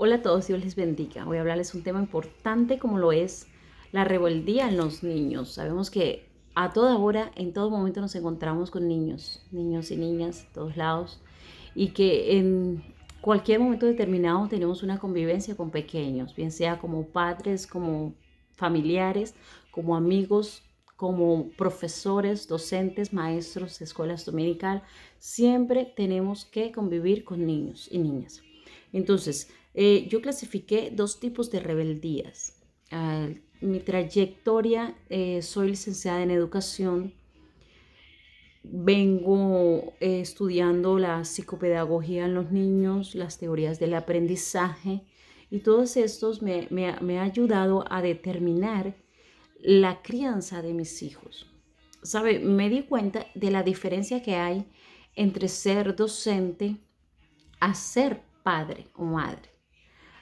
Hola a todos, Dios les bendiga. Voy a hablarles un tema importante como lo es la rebeldía en los niños. Sabemos que a toda hora, en todo momento nos encontramos con niños, niños y niñas de todos lados, y que en cualquier momento determinado tenemos una convivencia con pequeños, bien sea como padres, como familiares, como amigos, como profesores, docentes, maestros de escuelas dominical. Siempre tenemos que convivir con niños y niñas. Entonces, yo clasifiqué dos tipos de rebeldías. Mi trayectoria, soy licenciada en educación, vengo estudiando la psicopedagogía en los niños, las teorías del aprendizaje y todos estos me ha ayudado a determinar la crianza de mis hijos. ¿Sabe? Me di cuenta de la diferencia que hay entre ser docente a ser padre o madre.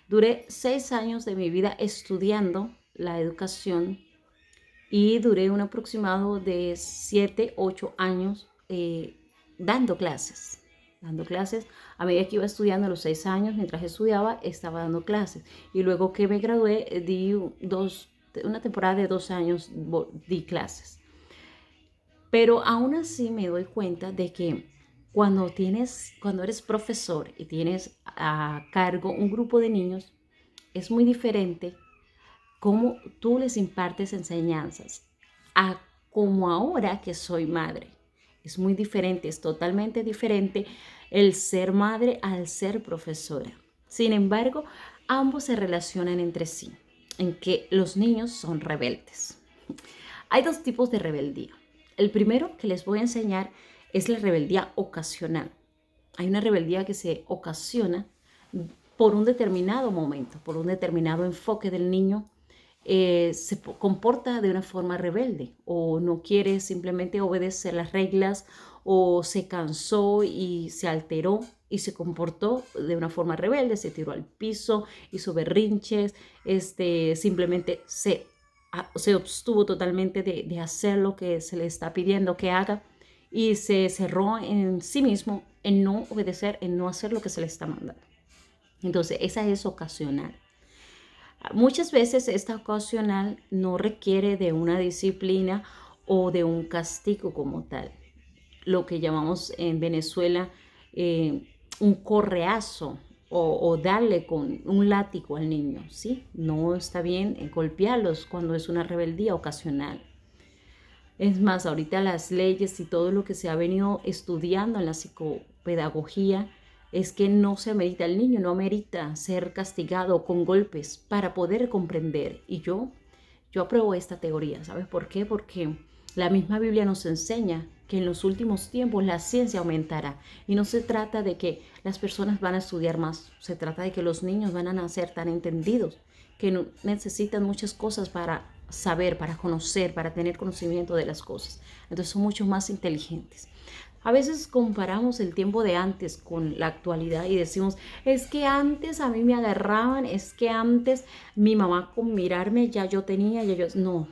Duré 6 años de mi vida estudiando la educación y duré un aproximado de 7, 8 años dando clases. Dando clases, a medida que iba estudiando los 6 años, mientras estudiaba, estaba dando clases. Y luego que me gradué, una temporada de 2 años, di clases. Pero aún así me doy cuenta de que cuando eres profesor y tienes a cargo un grupo de niños, es muy diferente cómo tú les impartes enseñanzas a como ahora que soy madre. Es muy diferente, es totalmente diferente el ser madre al ser profesora. Sin embargo, ambos se relacionan entre sí, en que los niños son rebeldes. Hay dos tipos de rebeldía. El primero que les voy a enseñar es la rebeldía ocasional. Hay una rebeldía que se ocasiona por un determinado momento, por un determinado enfoque del niño. Se comporta de una forma rebelde o no quiere simplemente obedecer las reglas o se cansó y se alteró y se comportó de una forma rebelde, se tiró al piso, hizo berrinches, simplemente se abstuvo totalmente de hacer lo que se le está pidiendo que haga y se cerró en sí mismo en no obedecer, en no hacer lo que se le está mandando. Entonces, esa es ocasional. Muchas veces esta ocasional no requiere de una disciplina o de un castigo como tal, lo que llamamos en Venezuela un correazo o darle con un látigo al niño, ¿sí? No está bien golpearlos cuando es una rebeldía ocasional. Es más, ahorita las leyes y todo lo que se ha venido estudiando en la psicopedagogía es que no se amerita, el niño no amerita ser castigado con golpes para poder comprender. Y yo apruebo esta teoría, ¿sabes por qué? Porque la misma Biblia nos enseña que en los últimos tiempos la ciencia aumentará. Y no se trata de que las personas van a estudiar más, se trata de que los niños van a nacer tan entendidos que no necesitan muchas cosas para saber, para conocer, para tener conocimiento de las cosas. Entonces son mucho más inteligentes. A veces comparamos el tiempo de antes con la actualidad y decimos, es que antes a mí me agarraban, es que antes mi mamá con mirarme ya yo tenía, ya yo... No,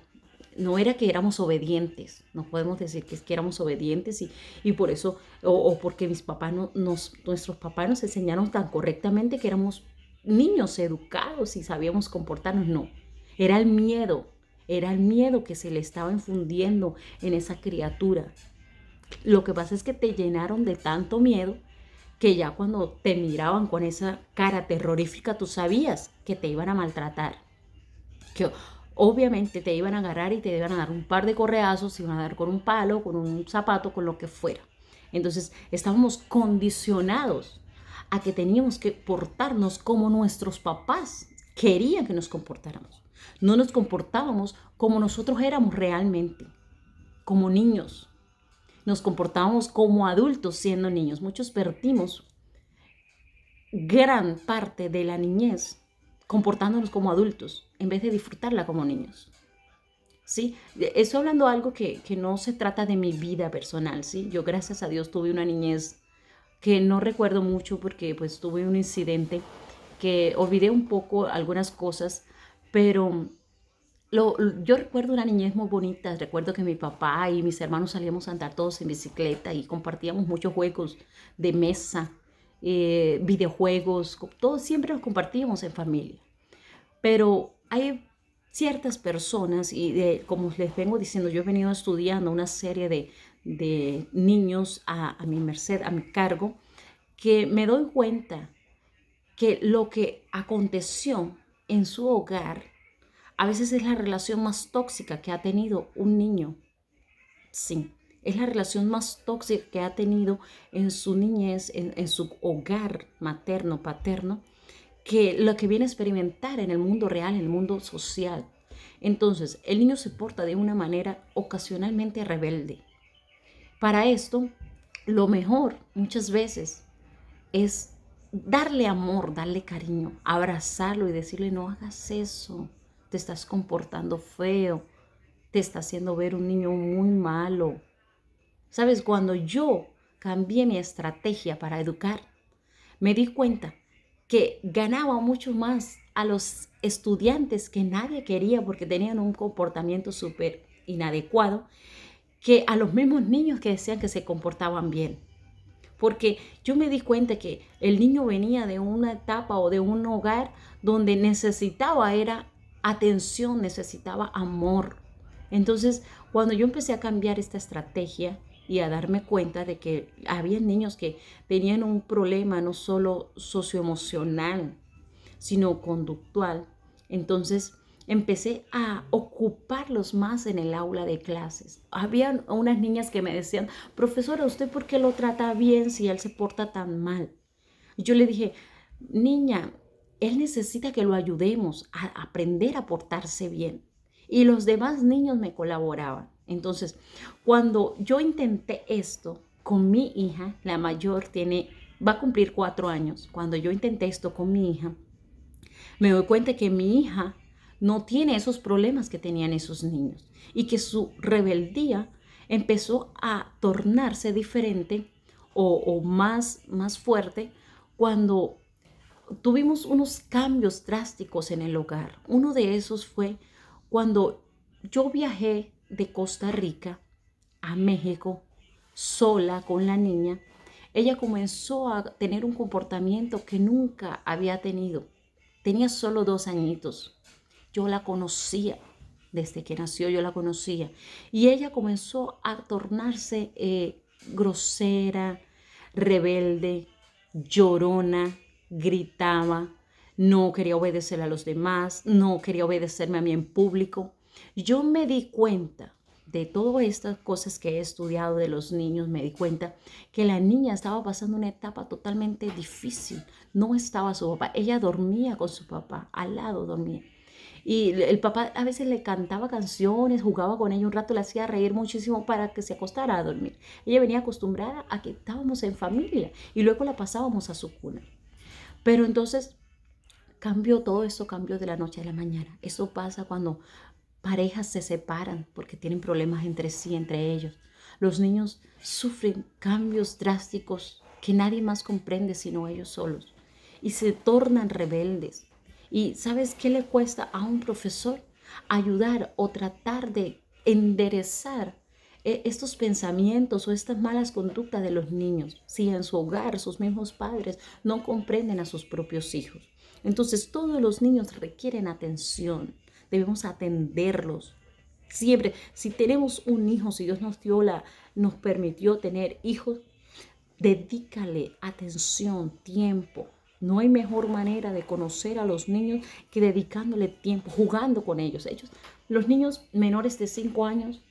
no era que éramos obedientes, no podemos decir que es que éramos obedientes y por eso, o porque nuestros papás nos enseñaron tan correctamente que éramos niños educados y sabíamos comportarnos, no. Era era el miedo que se le estaba infundiendo en esa criatura. Lo que pasa es que te llenaron de tanto miedo que ya cuando te miraban con esa cara terrorífica tú sabías que te iban a maltratar, que obviamente te iban a agarrar y te iban a dar un par de correazos, te iban a dar con un palo, con un zapato, con lo que fuera. Entonces estábamos condicionados a que teníamos que portarnos como nuestros papás querían que nos comportáramos. No nos comportábamos como nosotros éramos realmente, como niños. Nos comportábamos como adultos siendo niños. Muchos perdimos gran parte de la niñez comportándonos como adultos en vez de disfrutarla como niños. ¿Sí? Estoy hablando de algo que no se trata de mi vida personal, ¿sí? Yo, gracias a Dios, tuve una niñez que no recuerdo mucho porque pues tuve un incidente que olvidé un poco algunas cosas, pero yo recuerdo una niñez muy bonita. Recuerdo que mi papá y mis hermanos salíamos a andar todos en bicicleta y compartíamos muchos juegos de mesa videojuegos, todos siempre los compartíamos en familia. Pero hay ciertas personas, y como les vengo diciendo, yo he venido estudiando una serie de niños a mi merced, a mi cargo, que me doy cuenta que lo que aconteció en su hogar a veces es la relación más tóxica que ha tenido un niño. Sí, es la relación más tóxica que ha tenido en su niñez, en su hogar materno, paterno, que lo que viene a experimentar en el mundo real, en el mundo social. Entonces, el niño se porta de una manera ocasionalmente rebelde. Para esto, lo mejor muchas veces es darle amor, darle cariño, abrazarlo y decirle: no hagas eso, te estás comportando feo, te está haciendo ver un niño muy malo. ¿Sabes? Cuando yo cambié mi estrategia para educar, me di cuenta que ganaba mucho más a los estudiantes que nadie quería porque tenían un comportamiento súper inadecuado, que a los mismos niños que decían que se comportaban bien. Porque yo me di cuenta que el niño venía de una etapa o de un hogar donde necesitaba era atención, necesitaba amor. Entonces, cuando yo empecé a cambiar esta estrategia y a darme cuenta de que había niños que tenían un problema no solo socioemocional, sino conductual, entonces empecé a ocuparlos más en el aula de clases. Había unas niñas que me decían: profesora, ¿usted por qué lo trata bien si él se porta tan mal? Y yo le dije: niña, él necesita que lo ayudemos a aprender a portarse bien. Y los demás niños me colaboraban. Entonces, cuando yo intenté esto con mi hija, la mayor va a cumplir 4 años. Cuando yo intenté esto con mi hija, me doy cuenta que mi hija no tiene esos problemas que tenían esos niños y que su rebeldía empezó a tornarse diferente o más fuerte cuando tuvimos unos cambios drásticos en el hogar. Uno de esos fue cuando yo viajé de Costa Rica a México sola con la niña. Ella comenzó a tener un comportamiento que nunca había tenido. Tenía solo 2 añitos. Yo la conocía, desde que nació yo la conocía. Y ella comenzó a tornarse grosera, rebelde, llorona, gritaba, no quería obedecer a los demás, no quería obedecerme a mí en público. Yo me di cuenta de todas estas cosas que he estudiado de los niños, me di cuenta que la niña estaba pasando una etapa totalmente difícil. No estaba su papá, ella dormía con su papá, al lado dormía. Y el papá a veces le cantaba canciones, jugaba con ella un rato, le hacía reír muchísimo para que se acostara a dormir. Ella venía acostumbrada a que estábamos en familia y luego la pasábamos a su cuna. Pero entonces cambió todo eso, cambió de la noche a la mañana. Eso pasa cuando parejas se separan porque tienen problemas entre sí, entre ellos. Los niños sufren cambios drásticos que nadie más comprende sino ellos solos y se tornan rebeldes. ¿Y sabes qué le cuesta a un profesor? Ayudar o tratar de enderezar estos pensamientos o estas malas conductas de los niños, si en su hogar sus mismos padres no comprenden a sus propios hijos. Entonces todos los niños requieren atención, debemos atenderlos. Siempre, si tenemos un hijo, si Dios nos permitió tener hijos, dedícale atención, tiempo. No hay mejor manera de conocer a los niños que dedicándole tiempo, jugando con ellos. Los niños menores de 5 años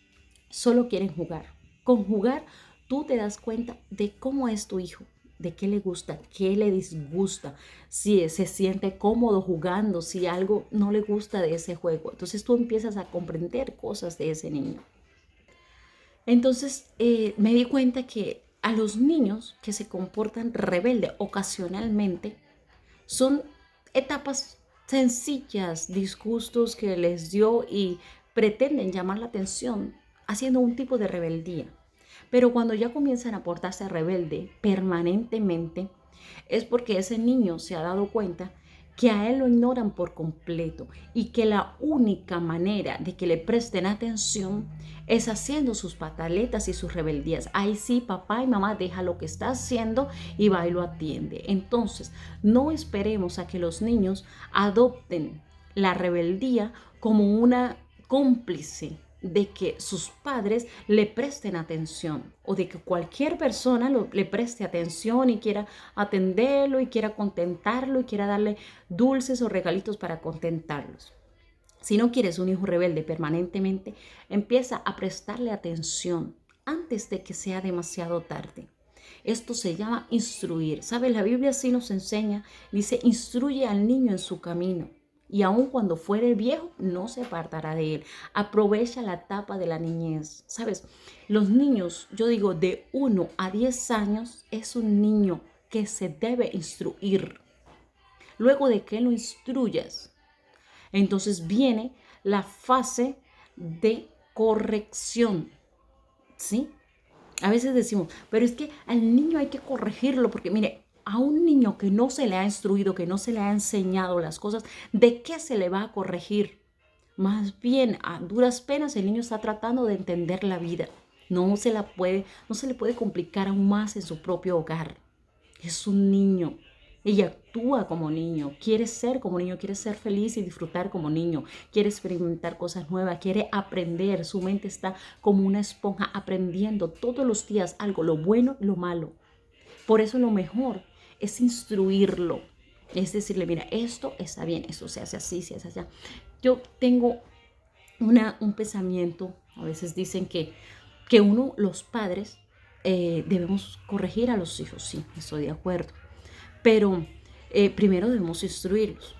solo quieren jugar. Con jugar tú te das cuenta de cómo es tu hijo, de qué le gusta, qué le disgusta, si se siente cómodo jugando, si algo no le gusta de ese juego. Entonces tú empiezas a comprender cosas de ese niño. Entonces me di cuenta que a los niños que se comportan rebelde ocasionalmente son etapas sencillas, disgustos que les dio y pretenden llamar la atención haciendo un tipo de rebeldía. Pero cuando ya comienzan a portarse rebelde permanentemente, es porque ese niño se ha dado cuenta que a él lo ignoran por completo y que la única manera de que le presten atención es haciendo sus pataletas y sus rebeldías. Ahí sí, papá y mamá deja lo que está haciendo y va y lo atiende. Entonces, no esperemos a que los niños adopten la rebeldía como una cómplice de que sus padres le presten atención o de que cualquier persona le preste atención y quiera atenderlo y quiera contentarlo y quiera darle dulces o regalitos para contentarlos. Si no quieres un hijo rebelde permanentemente, empieza a prestarle atención antes de que sea demasiado tarde. Esto se llama instruir. ¿Sabes? La Biblia sí nos enseña, dice, instruye al niño en su camino. Y aun cuando fuere viejo, no se apartará de él. Aprovecha la etapa de la niñez. ¿Sabes? Los niños, yo digo, de 1 a 10 años es un niño que se debe instruir. Luego de que lo instruyas, entonces viene la fase de corrección, ¿sí? A veces decimos, pero es que al niño hay que corregirlo porque mire, a un niño que no se le ha instruido, que no se le ha enseñado las cosas, ¿de qué se le va a corregir? Más bien, a duras penas el niño está tratando de entender la vida. No se le puede complicar aún más en su propio hogar. Es un niño. Ella actúa como niño, quiere ser como niño, quiere ser feliz y disfrutar como niño, quiere experimentar cosas nuevas, quiere aprender. Su mente está como una esponja aprendiendo todos los días algo, lo bueno y lo malo. Por eso lo mejor es instruirlo. Es decirle, mira, esto está bien, esto se hace así, se hace así. Yo tengo un pensamiento, a veces dicen que los padres, debemos corregir a los hijos, sí, estoy de acuerdo. Pero primero debemos instruirlos.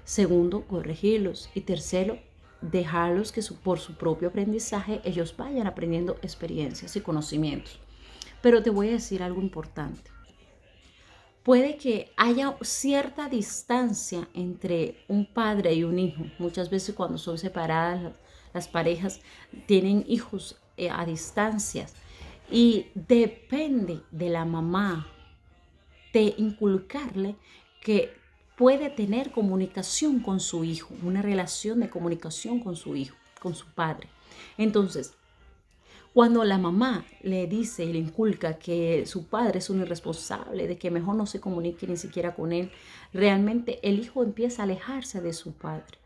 Segundo, corregirlos. Y tercero, dejarlos que por su propio aprendizaje ellos vayan aprendiendo experiencias y conocimientos. Pero te voy a decir algo importante. Puede que haya cierta distancia entre un padre y un hijo. Muchas veces cuando son separadas las parejas tienen hijos a distancias. Y depende de la mamá de inculcarle que puede tener comunicación con su hijo, una relación de comunicación con su hijo, con su padre. Entonces, cuando la mamá le dice y le inculca que su padre es un irresponsable, de que mejor no se comunique ni siquiera con él, realmente el hijo empieza a alejarse de su padre.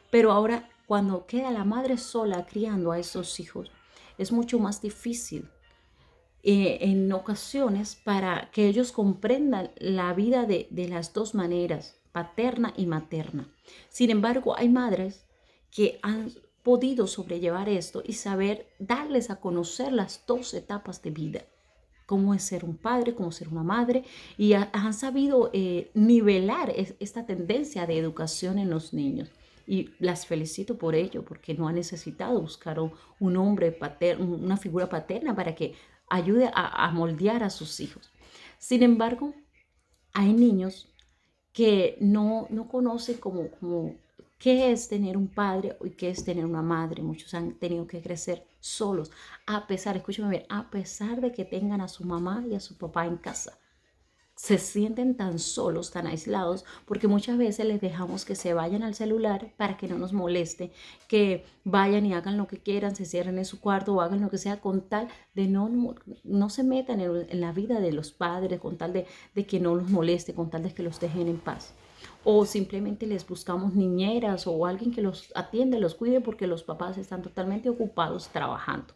Pero ahora, cuando queda la madre sola criando a esos hijos, es mucho más difícil en ocasiones para que ellos comprendan la vida de las dos maneras, paterna y materna. Sin embargo, hay madres que han podido sobrellevar esto y saber darles a conocer las dos etapas de vida, cómo es ser un padre, cómo ser una madre, y han sabido nivelar esta tendencia de educación en los niños. Y las felicito por ello, porque no han necesitado buscar un hombre paterno, una figura paterna para que ayude a moldear a sus hijos. Sin embargo, hay niños que no conocen como qué es tener un padre y qué es tener una madre. Muchos han tenido que crecer solos, a pesar, escúchame bien, a pesar de que tengan a su mamá y a su papá en casa. Se sienten tan solos, tan aislados, porque muchas veces les dejamos que se vayan al celular para que no nos moleste, que vayan y hagan lo que quieran, se cierren en su cuarto o hagan lo que sea con tal de no se metan en la vida de los padres, con tal de que no los moleste, con tal de que los dejen en paz. O simplemente les buscamos niñeras o alguien que los atienda, los cuide porque los papás están totalmente ocupados trabajando.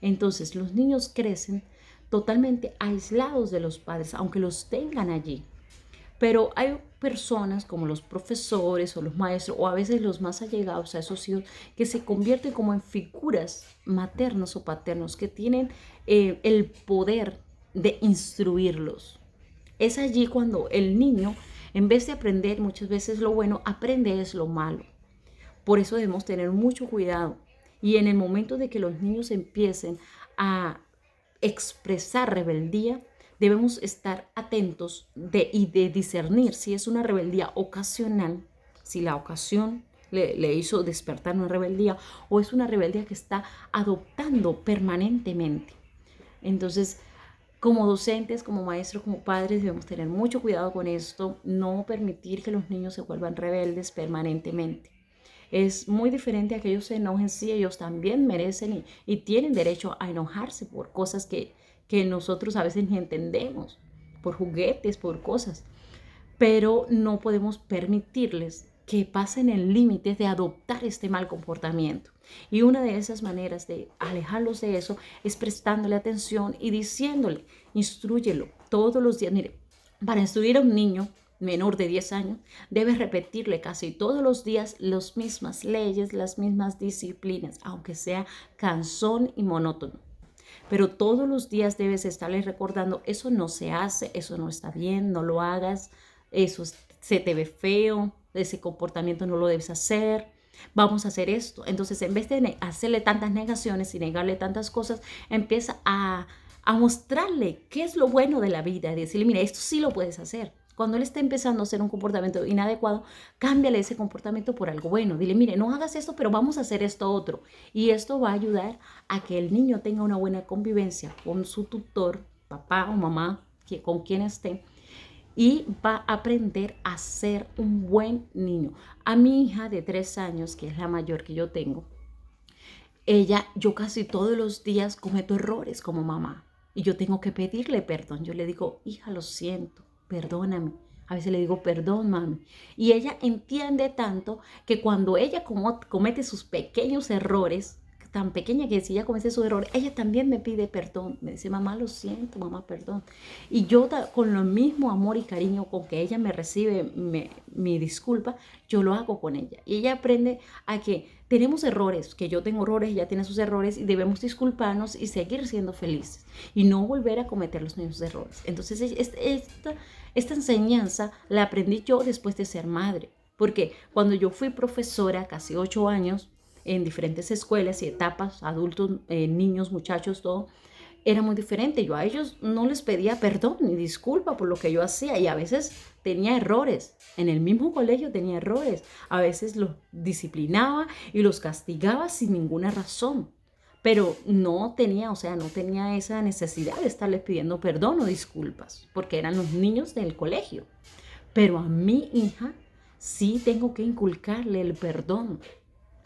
Entonces los niños crecen totalmente aislados de los padres, aunque los tengan allí. Pero hay personas como los profesores o los maestros o a veces los más allegados a esos hijos que se convierten como en figuras maternos o paternos que tienen el poder de instruirlos. Es allí cuando el niño, en vez de aprender muchas veces lo bueno, aprende es lo malo. Por eso debemos tener mucho cuidado. Y en el momento de que los niños empiecen a expresar rebeldía, debemos estar atentos y de discernir si es una rebeldía ocasional, si la ocasión le hizo despertar una rebeldía o es una rebeldía que está adoptando permanentemente. Entonces, Como docentes, como maestros, como padres, debemos tener mucho cuidado con esto, no permitir que los niños se vuelvan rebeldes permanentemente. Es muy diferente a que ellos se enojen, sí, ellos también merecen y tienen derecho a enojarse por cosas que nosotros a veces ni entendemos, por juguetes, por cosas, pero no podemos permitirles que pasen el límite de adoptar este mal comportamiento. Y una de esas maneras de alejarlos de eso es prestándole atención y diciéndole, instrúyelo todos los días. Mire, para instruir a un niño menor de 10 años, debes repetirle casi todos los días las mismas leyes, las mismas disciplinas, aunque sea cansón y monótono. Pero todos los días debes estarles recordando, eso no se hace, eso no está bien, no lo hagas, eso se te ve feo, ese comportamiento no lo debes hacer, vamos a hacer esto. Entonces, en vez de hacerle tantas negaciones y negarle tantas cosas, empieza a mostrarle qué es lo bueno de la vida, y decirle, mira, esto sí lo puedes hacer. Cuando él está empezando a hacer un comportamiento inadecuado, cámbiale ese comportamiento por algo bueno. Dile, mire, no hagas esto, pero vamos a hacer esto otro. Y esto va a ayudar a que el niño tenga una buena convivencia con su tutor, papá o mamá, con quien esté, y va a aprender a ser un buen niño. A mi hija de 3 años, que es la mayor que yo tengo, yo casi todos los días cometo errores como mamá y yo tengo que pedirle perdón. Yo le digo, hija, lo siento, perdóname. A veces le digo, perdón, mami. Y ella entiende tanto que cuando ella comete sus pequeños errores, tan pequeña que si ella comete sus errores, ella también me pide perdón. Me dice, mamá, lo siento, mamá, perdón. Y yo con lo mismo amor y cariño con que ella me recibe mi disculpa, yo lo hago con ella. Y ella aprende a que tenemos errores, que yo tengo errores, ella tiene sus errores y debemos disculparnos y seguir siendo felices y no volver a cometer los mismos errores. Entonces, esta enseñanza la aprendí yo después de ser madre, porque cuando yo fui profesora, casi 8 años, en diferentes escuelas y etapas, adultos, niños, muchachos, todo, era muy diferente. Yo a ellos no les pedía perdón ni disculpa por lo que yo hacía y a veces tenía errores. En el mismo colegio tenía errores. A veces los disciplinaba y los castigaba sin ninguna razón. Pero no tenía, o sea, no tenía esa necesidad de estarles pidiendo perdón o disculpas, porque eran los niños del colegio. Pero a mi hija sí tengo que inculcarle el perdón,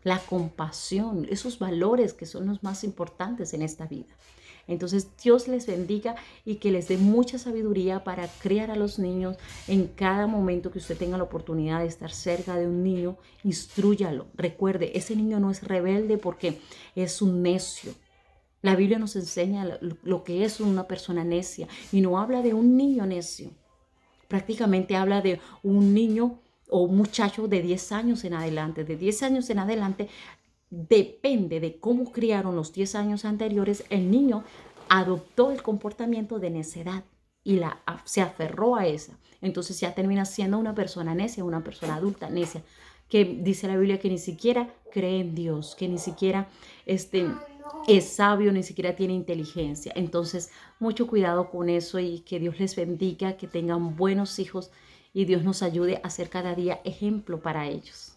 la compasión, esos valores que son los más importantes en esta vida. Entonces, Dios les bendiga y que les dé mucha sabiduría para criar a los niños. En cada momento que usted tenga la oportunidad de estar cerca de un niño, instrúyalo. Recuerde, ese niño no es rebelde porque es un necio. La Biblia nos enseña lo que es una persona necia y no habla de un niño necio. Prácticamente habla de un niño o un muchacho de 10 años en adelante. De 10 años en adelante, depende de cómo criaron los 10 años anteriores, el niño adoptó el comportamiento de necedad y se aferró a esa. Entonces ya termina siendo una persona necia, una persona adulta necia, que dice la Biblia que ni siquiera cree en Dios, que ni siquiera es sabio, ni siquiera tiene inteligencia. Entonces, mucho cuidado con eso y que Dios les bendiga, que tengan buenos hijos y Dios nos ayude a ser cada día ejemplo para ellos.